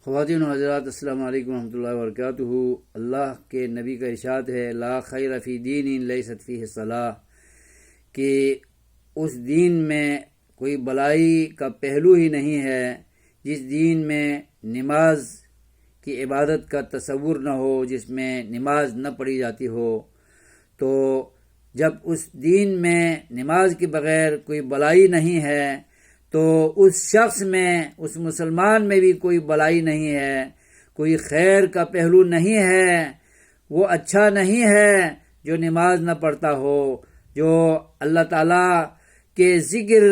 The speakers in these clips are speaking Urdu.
خواتین و حضرات، السلام علیکم ورحمۃ اللہ وبرکاتہ۔ اللہ کے نبی کا ارشاد ہے، لا خیر فی دین لیست فیہ صلاح، کہ اس دین میں کوئی بلائی کا پہلو ہی نہیں ہے جس دین میں نماز کی عبادت کا تصور نہ ہو، جس میں نماز نہ پڑھی جاتی ہو۔ تو جب اس دین میں نماز کے بغیر کوئی بلائی نہیں ہے تو اس شخص میں، اس مسلمان میں بھی کوئی بلائی نہیں ہے، کوئی خیر کا پہلو نہیں ہے، وہ اچھا نہیں ہے جو نماز نہ پڑھتا ہو، جو اللہ تعالیٰ کے ذکر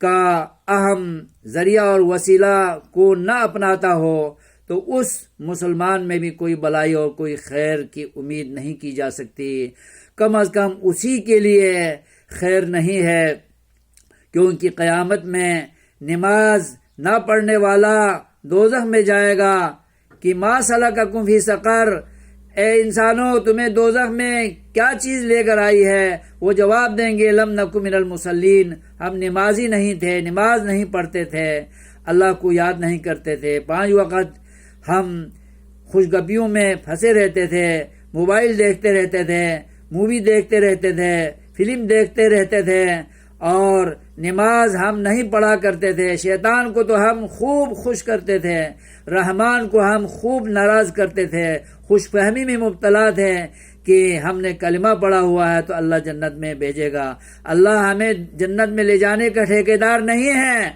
کا اہم ذریعہ اور وسیلہ کو نہ اپناتا ہو، تو اس مسلمان میں بھی کوئی بلائی اور کوئی خیر کی امید نہیں کی جا سکتی۔ کم از کم اسی کے لیے خیر نہیں ہے، کیونکہ قیامت میں نماز نہ پڑھنے والا دوزخ میں جائے گا کہ ما سلککم فی سقر، اے انسانوں تمہیں دوزخ میں کیا چیز لے کر آئی ہے؟ وہ جواب دیں گے، لم نکن من المصلین، ہم نمازی نہیں تھے، نماز نہیں پڑھتے تھے، اللہ کو یاد نہیں کرتے تھے، 5 وقت ہم خوشگپیوں میں پھنسے رہتے تھے، موبائل دیکھتے رہتے تھے، مووی دیکھتے رہتے تھے، فلم دیکھتے رہتے تھے، اور نماز ہم نہیں پڑھا کرتے تھے۔ شیطان کو تو ہم خوب خوش کرتے تھے، رحمان کو ہم خوب ناراض کرتے تھے، خوش فہمی میں مبتلا تھے کہ ہم نے کلمہ پڑھا ہوا ہے تو اللہ جنت میں بھیجے گا۔ اللہ ہمیں جنت میں لے جانے کا ٹھیکیدار نہیں ہے،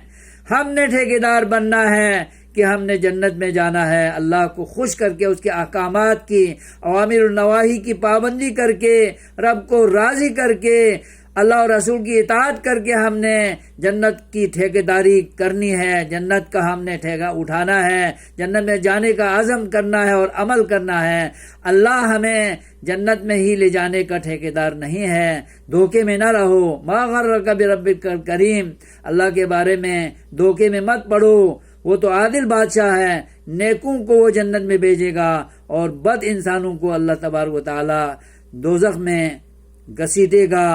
ہم نے ٹھیکیدار بننا ہے کہ ہم نے جنت میں جانا ہے۔ اللہ کو خوش کر کے، اس کے احکامات کی، اوامر النواہی کی پابندی کر کے، رب کو راضی کر کے، اللہ اور رسول کی اطاعت کر کے ہم نے جنت کی ٹھیکیداری کرنی ہے، جنت کا ہم نے ٹھیکہ اٹھانا ہے، جنت میں جانے کا عزم کرنا ہے اور عمل کرنا ہے۔ اللہ ہمیں جنت میں ہی لے جانے کا ٹھیکیدار نہیں ہے، دھوکے میں نہ رہو۔ ما غرک بربک الکریم، اللہ کے بارے میں دھوکے میں مت پڑو، وہ تو عادل بادشاہ ہے، نیکوں کو وہ جنت میں بھیجے گا اور بد انسانوں کو اللہ تبارک و تعالی دوزخ میں گھسیٹے گا۔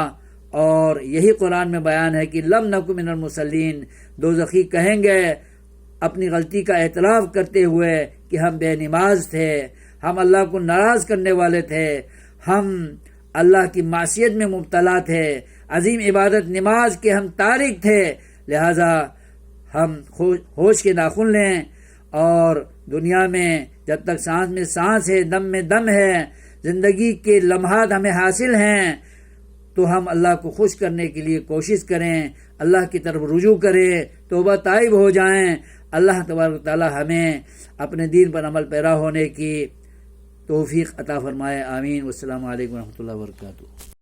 اور یہی قرآن میں بیان ہے کہ لم نکن من المصلین، دوزخی کہیں گے اپنی غلطی کا اعتراف کرتے ہوئے کہ ہم بے نماز تھے، ہم اللہ کو ناراض کرنے والے تھے، ہم اللہ کی معصیت میں مبتلا تھے، عظیم عبادت نماز کے ہم تارک تھے، لہذا ہم ہوش کے ناخن لیں، اور دنیا میں جب تک سانس میں سانس ہے، دم میں دم ہے، زندگی کے لمحات ہمیں حاصل ہیں، تو ہم اللہ کو خوش کرنے کے لیے کوشش کریں، اللہ کی طرف رجوع کریں، توبہ تائب ہو جائیں۔ اللہ تبارک و تعالی ہمیں اپنے دین پر عمل پیرا ہونے کی توفیق عطا فرمائے، آمین۔ والسلام علیکم ورحمۃ اللہ وبرکاتہ۔